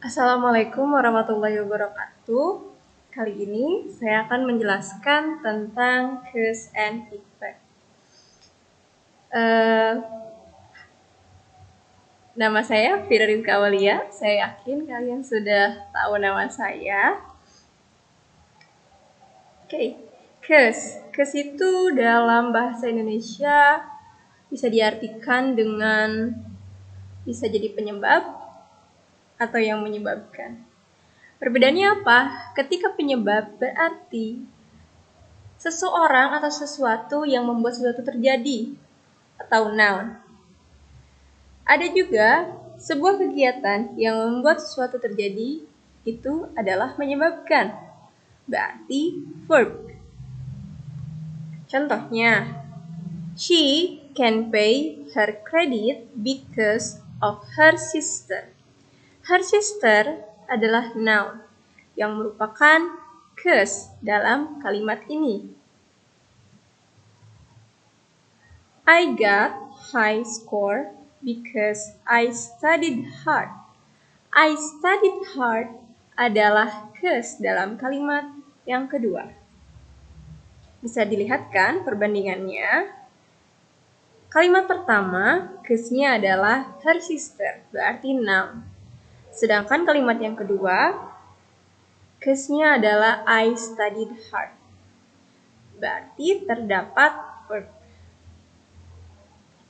Assalamualaikum warahmatullahi wabarakatuh. Kali ini saya akan menjelaskan tentang cause and effect. Nama saya Fira Rizka Aulia. Saya yakin kalian sudah tahu nama saya. Cause. Cause itu dalam bahasa Indonesia bisa diartikan dengan bisa jadi penyebab atau yang menyebabkan. Perbedaannya apa? Ketika penyebab berarti seseorang atau sesuatu yang membuat sesuatu terjadi atau noun. Ada juga sebuah kegiatan yang membuat sesuatu terjadi itu adalah menyebabkan. Berarti verb. Contohnya, she can pay her credit because of her sister. Her sister adalah noun yang merupakan cause dalam kalimat ini. I got high score because I studied hard. I studied hard adalah cause dalam kalimat yang kedua. Bisa dilihatkan perbandingannya. Kalimat pertama, cause-nya adalah her sister, berarti noun. Sedangkan kalimat yang kedua, cause-nya adalah I studied hard, berarti terdapat verb.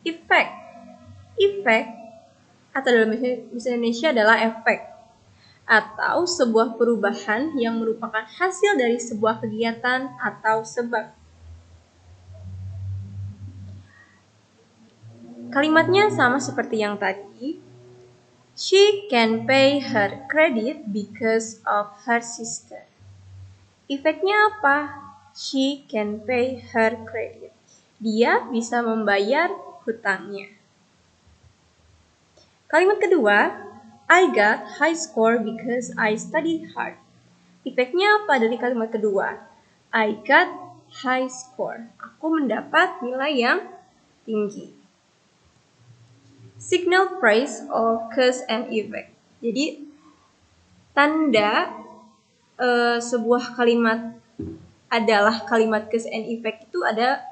Effect atau dalam bahasa Indonesia adalah efek atau sebuah perubahan yang merupakan hasil dari sebuah kegiatan atau sebab. Kalimatnya sama seperti yang tadi. She can pay her credit because of her sister. Efeknya apa? She can pay her credit. Dia bisa membayar hutangnya. Kalimat kedua, I got high score because I studied hard. Efeknya apa dari kalimat kedua? I got high score. Aku mendapat nilai yang tinggi. Signal phrase of cause and effect. Jadi, tanda sebuah kalimat adalah kalimat cause and effect itu ada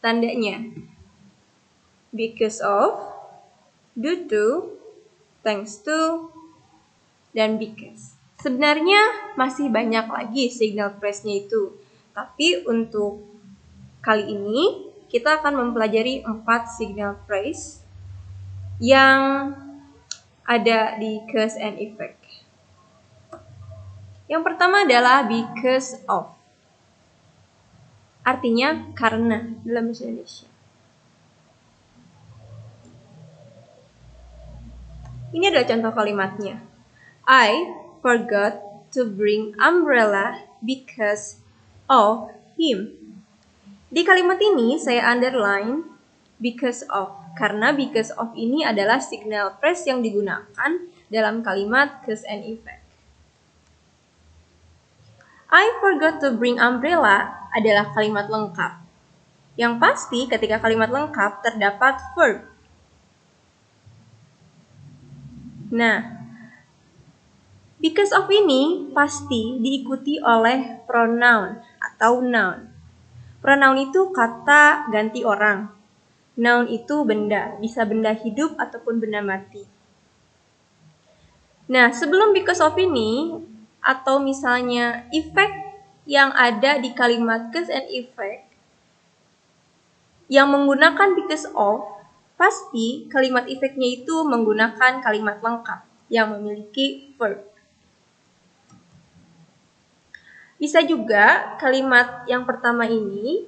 tandanya. Because of, due to, thanks to, dan because. Sebenarnya masih banyak lagi signal phrase-nya itu. Tapi untuk kali ini kita akan mempelajari 4 signal phrase yang ada di cause and effect. Yang pertama adalah because of. Artinya karena dalam bahasa Indonesia. Ini adalah contoh kalimatnya. I forgot to bring umbrella because of him. Di kalimat ini saya underline because of, karena because of ini adalah signal phrase yang digunakan dalam kalimat cause and effect. I forgot to bring umbrella adalah kalimat lengkap. Yang pasti ketika kalimat lengkap terdapat verb. Nah, because of ini pasti diikuti oleh pronoun atau noun. Pronoun itu kata ganti orang. Noun itu benda, bisa benda hidup ataupun benda mati. Nah, sebelum because of ini, atau misalnya effect yang ada di kalimat cause and effect, yang menggunakan because of, pasti kalimat effect-nya itu menggunakan kalimat lengkap yang memiliki verb. Bisa juga kalimat yang pertama ini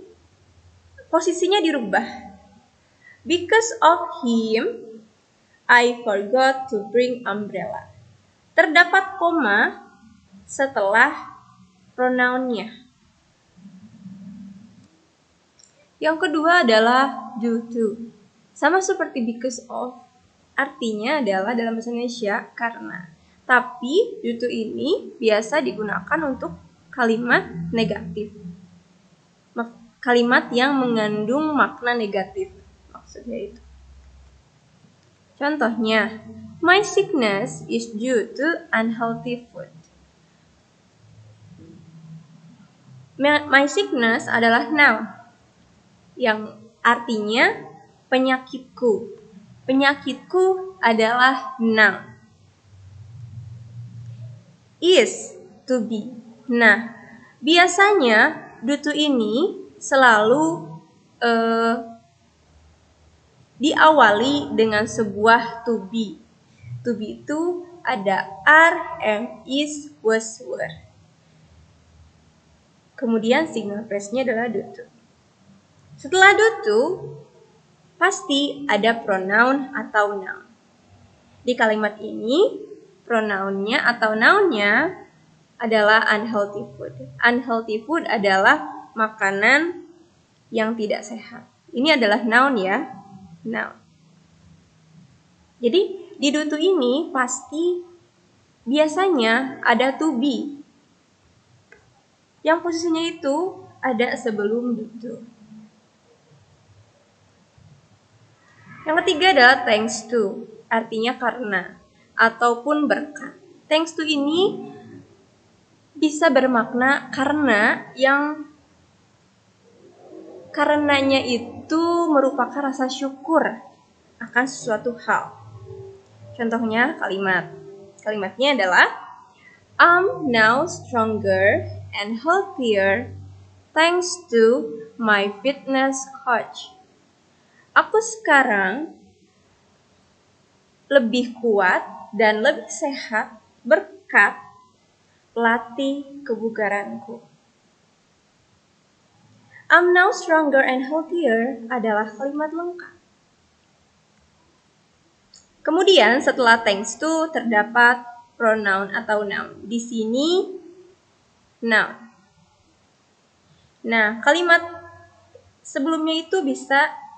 posisinya dirubah. Because of him, I forgot to bring umbrella. Terdapat koma setelah pronounnya. Yang kedua adalah due to. Sama seperti because of, artinya adalah dalam bahasa Indonesia karena. Tapi due to ini biasa digunakan untuk kalimat negatif. Kalimat yang mengandung makna negatif. Maksudnya itu. Contohnya, My sickness is due to unhealthy food. My sickness adalah noun yang artinya penyakitku. Penyakitku adalah noun. Is, to be. Nah, biasanya due to ini selalu diawali dengan sebuah to be. To be itu ada are, am, is, was, were. Kemudian signal phrase-nya adalah do to. Setelah do to, pasti ada pronoun atau noun. Di kalimat ini, pronounnya atau nounnya adalah unhealthy food. Unhealthy food adalah makanan yang tidak sehat. Ini adalah noun ya, noun. Jadi di do to ini pasti biasanya ada to be yang posisinya itu ada sebelum do to. Yang ketiga adalah thanks to, artinya karena ataupun berkat. Thanks to ini bisa bermakna karena yang karenanya itu merupakan rasa syukur akan sesuatu hal. Contohnya kalimatnya adalah I'm now stronger and healthier thanks to my fitness coach. Aku sekarang lebih kuat dan lebih sehat berkat pelatih kebugaranku. I'm now stronger and healthier adalah kalimat lengkap. Kemudian setelah thanks to terdapat pronoun atau noun. Di sini noun. Nah, kalimat sebelumnya itu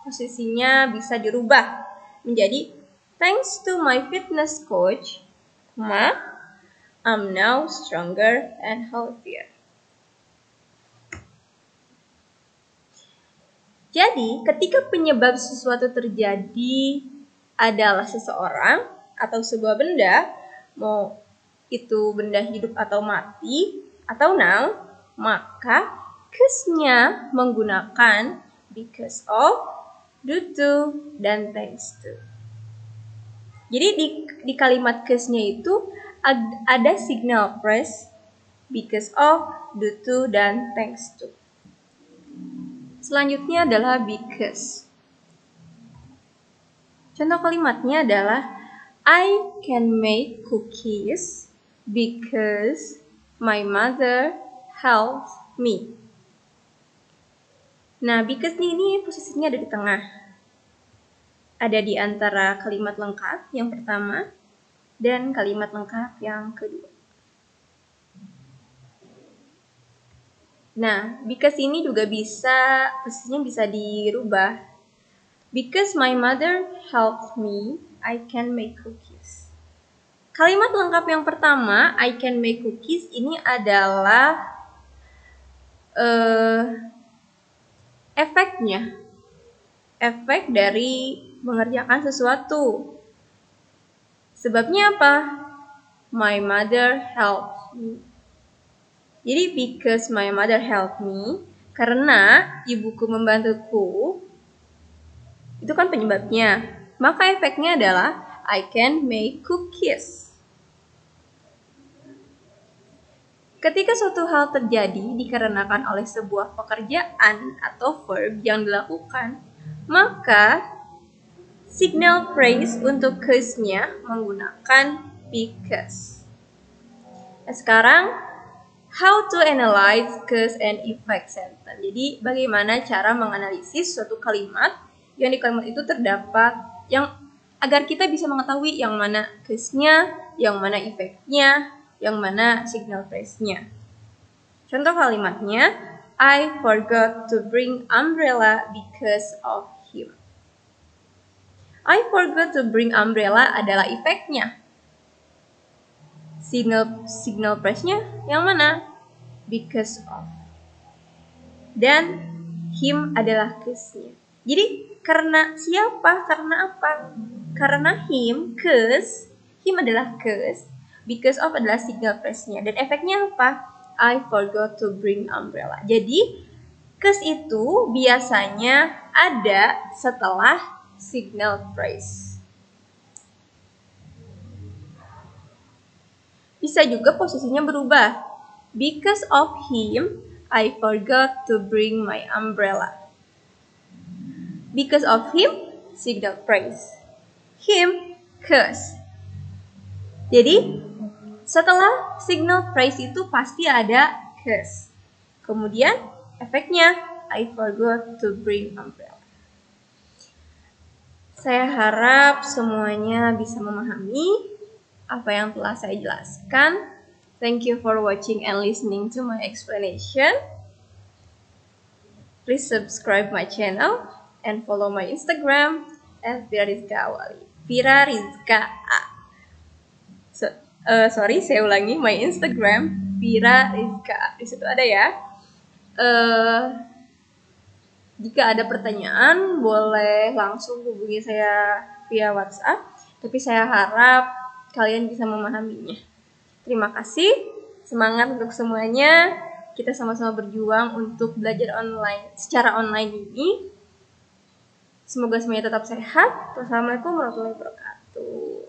posisinya bisa dirubah menjadi thanks to my fitness coach, I'm now stronger and healthier. Jadi, ketika penyebab sesuatu terjadi adalah seseorang atau sebuah benda, mau itu benda hidup atau mati, atau noun, maka cause-nya menggunakan because of, due to, dan thanks to. Jadi di kalimat cause-nya itu ada signal phrase because of, due to, dan thanks to. Selanjutnya adalah because. Contoh kalimatnya adalah I can make cookies because my mother helps me. Nah, because ini posisinya ada di tengah. Ada di antara kalimat lengkap yang pertama dan kalimat lengkap yang kedua. Nah, because ini juga posisinya bisa dirubah. Because my mother helps me, I can make cookies. Kalimat lengkap yang pertama, I can make cookies, ini adalah efeknya. Efek dari mengerjakan sesuatu. Sebabnya apa? My mother helps me. Jadi because my mother helped me, karena ibuku membantuku, itu kan penyebabnya. Maka efeknya adalah I can make cookies. Ketika suatu hal terjadi dikarenakan oleh sebuah pekerjaan atau verb yang dilakukan, maka signal phrase untuk cause-nya menggunakan because. Nah, sekarang how to analyze cause and effect sentence. Jadi bagaimana cara menganalisis suatu kalimat yang di kalimat itu terdapat yang agar kita bisa mengetahui yang mana cause-nya, yang mana efeknya, yang mana signal phrase-nya. Contoh kalimatnya, I forgot to bring umbrella because of him. I forgot to bring umbrella adalah efeknya. Signal phrase-nya yang mana? Because of. Dan him adalah cause-nya. Jadi karena siapa? Karena apa? Karena him, cause, him adalah cause, because of adalah signal phrase-nya. Dan efeknya apa? I forgot to bring umbrella. Jadi, cause itu biasanya ada setelah signal phrase. Bisa juga posisinya berubah. Because of him, I forgot to bring my umbrella. Because of him, signal phrase. Him, cause. Jadi, setelah signal phrase itu pasti ada cause. Kemudian, efeknya, I forgot to bring umbrella. Saya harap semuanya bisa memahami apa yang telah saya jelaskan. Thank you for watching and listening to my explanation. Please subscribe my channel and follow my Instagram at Vira Rizka Awali. Vira Rizka A. Sorry, saya ulangi, my Instagram Vira Rizka A. Di situ ada ya. Jika ada pertanyaan, boleh langsung hubungi saya via WhatsApp. Tapi saya harap kalian bisa memahaminya. Terima kasih, semangat untuk semuanya. Kita sama-sama berjuang untuk belajar online secara online ini. Semoga semuanya tetap sehat. Wassalamualaikum warahmatullahi wabarakatuh.